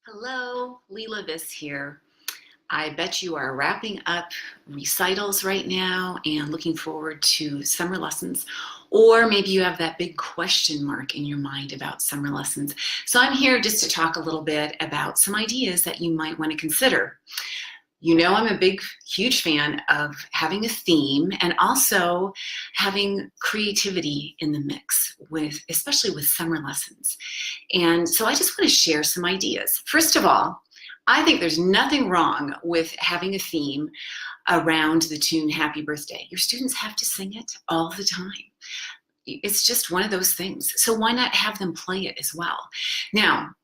Hello, Leela Viss here. I bet you are wrapping up recitals right now and looking forward to summer lessons, or maybe you have that big question mark in your mind about summer lessons. So I'm here just to talk a little bit about some ideas that you might want to consider. You know, I'm a huge fan of having a theme and also having creativity in the mix especially with summer lessons. And so I just want to share some ideas. First of all, I think there's nothing wrong with having a theme around the tune Happy Birthday. Your students have to sing it all the time. It's just one of those things. So why not have them play it as well? Now,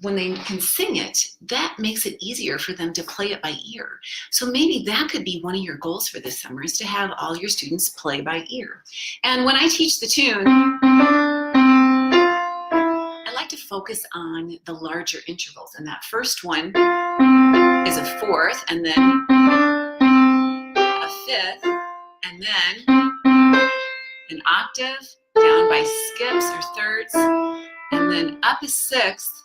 when they can sing it, that makes it easier for them to play it by ear. So maybe that could be one of your goals for this summer, is to have all your students play by ear. And when I teach the tune, I like to focus on the larger intervals. And that first one is a fourth, and then a fifth, and then an octave, down by skips or thirds, and then up a sixth.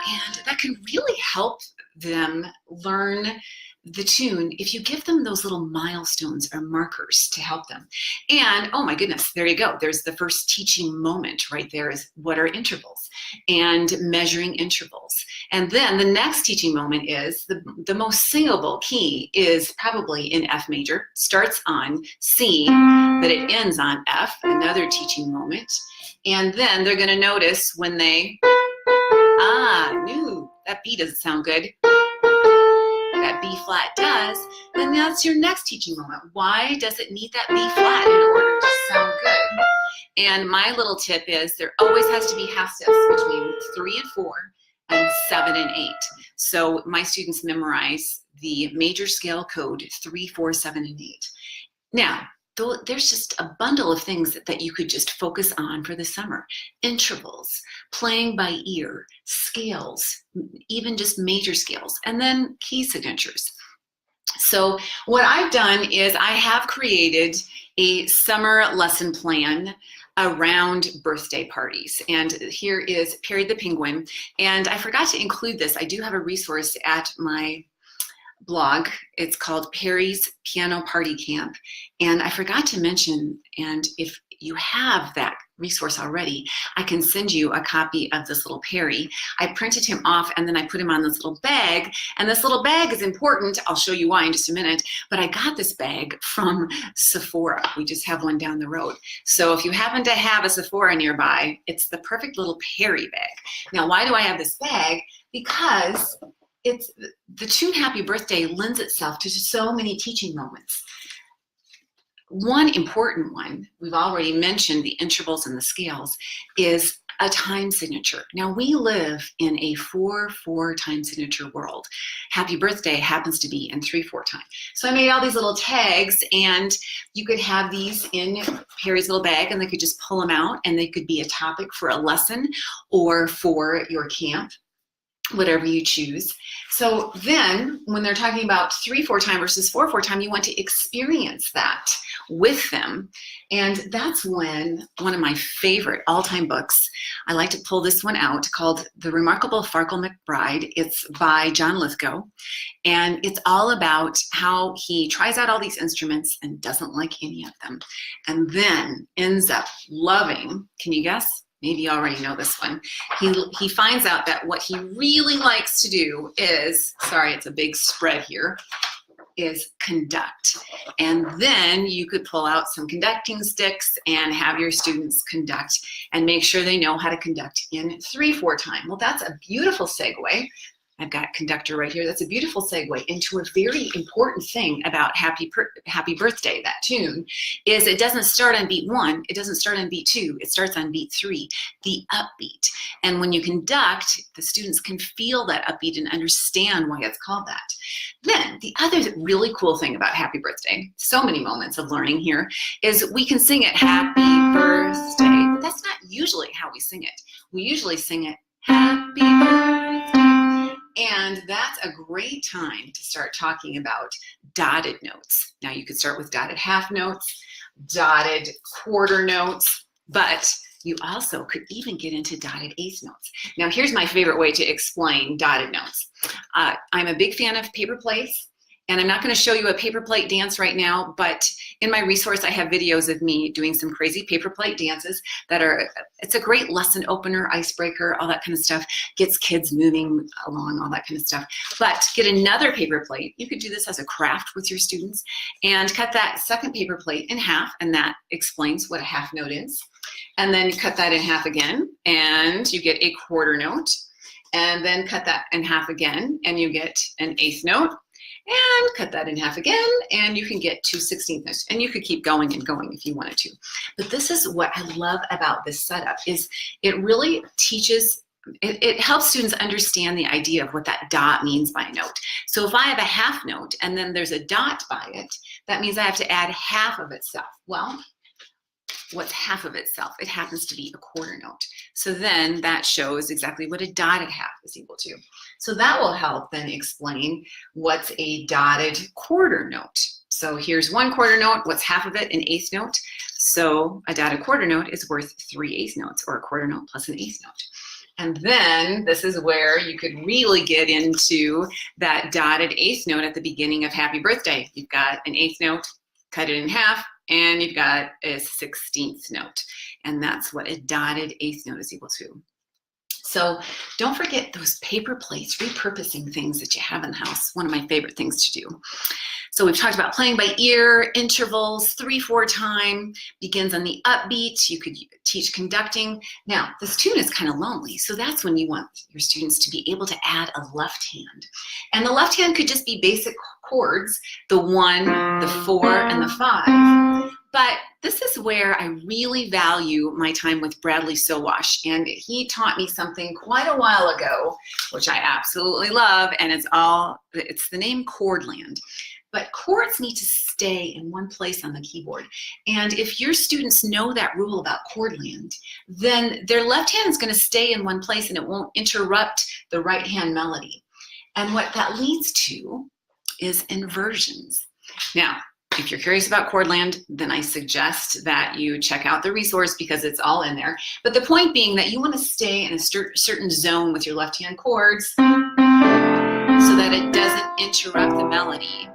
And that can really help them learn the tune if you give them those little milestones or markers to help them. And oh my goodness, there you go. There's the first teaching moment right there, is what are intervals and measuring intervals. And then the next teaching moment is the most singable key is probably in F major, starts on C, but it ends on F, another teaching moment. And then they're going to notice when they, no, that B doesn't sound good. That B flat does, then that's your next teaching moment. Why does it need that B flat in order to sound good? And my little tip is there always has to be half steps between 3 and 4 and 7 and 8. So my students memorize the major scale code 3, 4, 7, and 8. Now, there's just a bundle of things that you could just focus on for the summer. Intervals, playing by ear, scales, even just major scales, and then key signatures. So what I've done is I have created a summer lesson plan around birthday parties. And here is Perry the Penguin. And I forgot to include this. I do have a resource at my blog. It's called Perry's Piano Party Camp. And I forgot to mention, and if you have that resource already, I can send you a copy of this little Perry. I printed him off and then I put him on this little bag. And this little bag is important. I'll show you why in just a minute. But I got this bag from Sephora. We just have one down the road. So if you happen to have a Sephora nearby, it's the perfect little Perry bag. Now, why do I have this bag? Because it's the tune Happy Birthday lends itself to so many teaching moments. One important one, we've already mentioned the intervals and the scales, is a time signature. Now we live in a 4/4 time signature world. Happy Birthday happens to be in 3/4 time. So I made all these little tags, and you could have these in Perry's little bag, and they could just pull them out, and they could be a topic for a lesson or for your camp, whatever you choose. So then when they're talking about 3/4 time versus 4/4 time, you want to experience that with them. And that's when one of my favorite all-time books, I like to pull this one out, called The Remarkable Farkle McBride. It's by John Lithgow. And it's all about how he tries out all these instruments and doesn't like any of them. And then ends up loving, can you guess? Maybe you already know this one. He finds out that what he really likes to do is, sorry, it's a big spread here, is conduct. And then you could pull out some conducting sticks and have your students conduct and make sure they know how to conduct in 3/4 time. Well, that's a beautiful segue. I've got conductor right here. That's a beautiful segue into a very important thing about Happy Birthday, that tune, is it doesn't start on beat 1, it doesn't start on beat 2, it starts on beat 3, the upbeat. And when you conduct, the students can feel that upbeat and understand why it's called that. Then the other really cool thing about Happy Birthday, so many moments of learning here, is we can sing it Happy Birthday, but that's not usually how we sing it. We usually sing it Happy Birthday. And that's a great time to start talking about dotted notes. Now you could start with dotted half notes, dotted quarter notes, but You also could even get into dotted eighth notes. Now, here's my favorite way to explain dotted notes. I'm a big fan of paper plates, and I'm not going to show you a paper plate dance right now, but in my resource, I have videos of me doing some crazy paper plate dances that are, it's a great lesson opener, icebreaker, all that kind of stuff, gets kids moving along, all that kind of stuff. But get another paper plate. You could do this as a craft with your students and cut that second paper plate in half, and that explains what a half note is. And then cut that in half again, and you get a quarter note. And then cut that in half again, and you get an eighth note. And cut that in half again, and you can get 2/16 notes. And you could keep going and going if you wanted to. But this is what I love about this setup, is it really teaches, it helps students understand the idea of what that dot means by a note. So if I have a half note and then there's a dot by it, that means I have to add half of itself. Well, what's half of itself? It happens to be a quarter note. So then that shows exactly what a dotted half is equal to. So that will help then explain what's a dotted quarter note. So here's one quarter note. What's half of it? An eighth note. So a dotted quarter note is worth 3 eighth notes, or a quarter note plus an eighth note. And then this is where you could really get into that dotted eighth note at the beginning of Happy Birthday. You've got an eighth note, cut it in half, and you've got a 16th note. And that's what a dotted eighth note is equal to. So don't forget those paper plates, repurposing things that you have in the house. One of my favorite things to do. So we've talked about playing by ear, intervals, 3/4 time, begins on the upbeat. You could teach conducting. Now, this tune is kind of lonely, so that's when you want your students to be able to add a left hand. And the left hand could just be basic chords, the 1, the 4, and the 5. But this is where I really value my time with Bradley Sowash, and he taught me something quite a while ago, which I absolutely love, and it's the name Chordland. But chords need to stay in one place on the keyboard. And if your students know that rule about Chordland, then their left hand is going to stay in one place and it won't interrupt the right hand melody. And what that leads to is inversions. Now, if you're curious about Chordland, then I suggest that you check out the resource because it's all in there. But the point being that you want to stay in a certain zone with your left hand chords so that it doesn't interrupt the melody.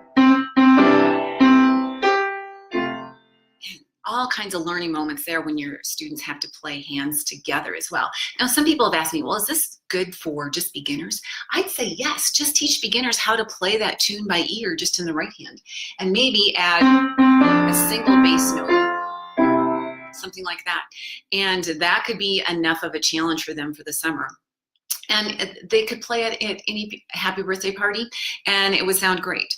All kinds of learning moments there when your students have to play hands together as well. Now, some people have asked me, well, is this good for just beginners? I'd say yes, just teach beginners how to play that tune by ear just in the right hand, and maybe add a single bass note, something like that. And that could be enough of a challenge for them for the summer. And they could play it at any happy birthday party, and it would sound great.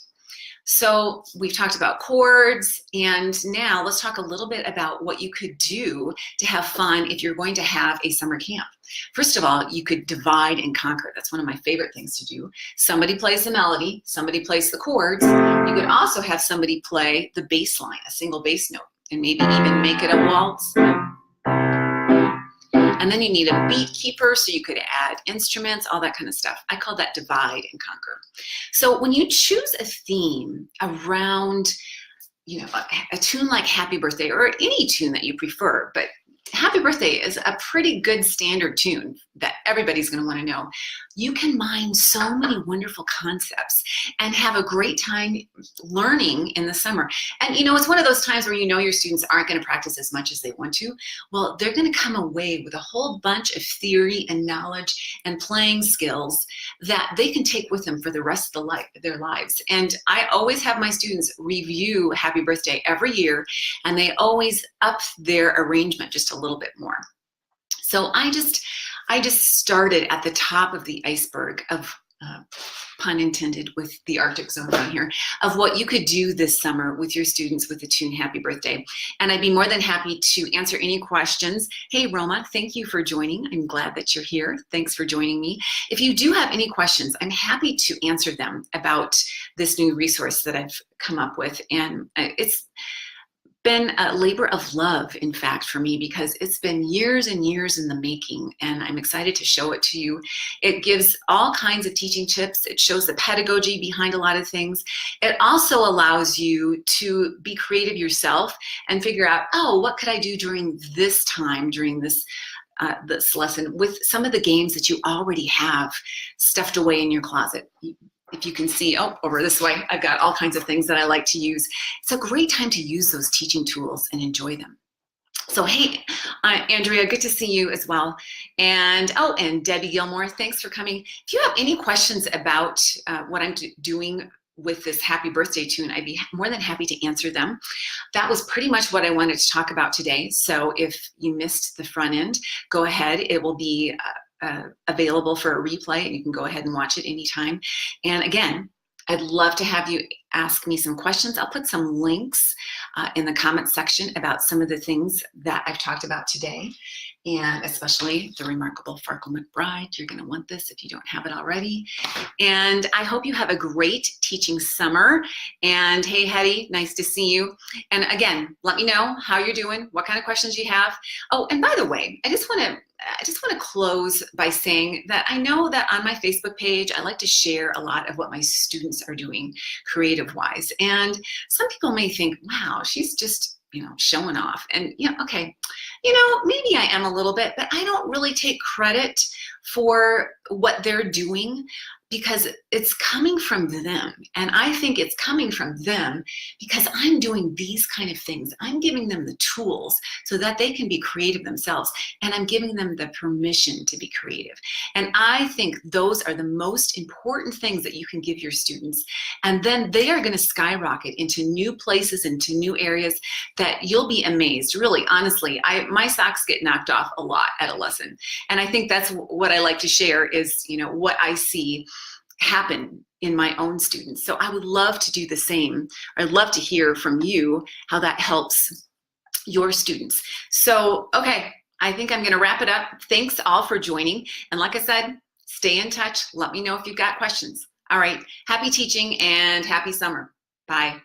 So we've talked about chords, and now let's talk a little bit about what you could do to have fun if you're going to have a summer camp. First of all, you could divide and conquer. That's one of my favorite things to do. Somebody plays the melody, somebody plays the chords. You could also have somebody play the bass line, a single bass note, and maybe even make it a waltz. And then you need a beat keeper, so you could add instruments, all that kind of stuff. I call that divide and conquer. So when you choose a theme around, a tune like Happy Birthday, or any tune that you prefer, but Happy Birthday is a pretty good standard tune that everybody's going to want to know. You can mine so many wonderful concepts and have a great time learning in the summer. And it's one of those times where your students aren't going to practice as much as they want to. Well, they're going to come away with a whole bunch of theory and knowledge and playing skills that they can take with them for the rest of their lives. And I always have my students review Happy Birthday every year, and they always up their arrangement just a little bit more. So I just started at the top of the iceberg of, pun intended, with the Arctic zone down here, of what you could do this summer with your students with the tune Happy Birthday. And I'd be more than happy to answer any questions. Hey, Roma, thank you for joining. I'm glad that you're here. Thanks for joining me. If you do have any questions, I'm happy to answer them about this new resource that I've come up with. And been a labor of love, in fact, for me, because it's been years and years in the making, and I'm excited to show it to you. It gives all kinds of teaching tips. It shows the pedagogy behind a lot of things. It also allows you to be creative yourself and figure out, oh, what could I do during this time, during this lesson, with some of the games that you already have stuffed away in your closet. If you can see, oh, over this way, I've got all kinds of things that I like to use. It's a great time to use those teaching tools and enjoy them. So hey, Andrea, good to see you as well. And oh, and Debbie Gilmore, thanks for coming. If you have any questions about what I'm doing with this happy birthday tune, I'd be more than happy to answer them. That was pretty much what I wanted to talk about today. So if you missed the front end, go ahead. It will be available for a replay, and you can go ahead and watch it anytime. And again, I'd love to have you ask me some questions. I'll put some links in the comment section about some of the things that I've talked about today, and especially the remarkable Farkle McBride. You're going to want this if you don't have it already. And I hope you have a great teaching summer. And hey, Hetty, nice to see you. And again, let me know how you're doing, what kind of questions you have. Oh, and by the way, I just want to close by saying that I know that on my Facebook page, I like to share a lot of what my students are doing creative-wise. And some people may think, wow, she's just, showing off. And, okay, maybe I am a little bit, but I don't really take credit for what they're doing, because it's coming from them. And I think it's coming from them because I'm doing these kind of things. I'm giving them the tools so that they can be creative themselves. And I'm giving them the permission to be creative. And I think those are the most important things that you can give your students. And then they are going to skyrocket into new places, into new areas that you'll be amazed. Really, honestly, my socks get knocked off a lot at a lesson. And I think that's what I like to share is, what I see happen in my own students. So I would love to do the same. I'd love to hear from you how that helps your students. So, okay, I think I'm going to wrap it up. Thanks all for joining. And like I said, stay in touch. Let me know if you've got questions. All right, happy teaching and happy summer. Bye.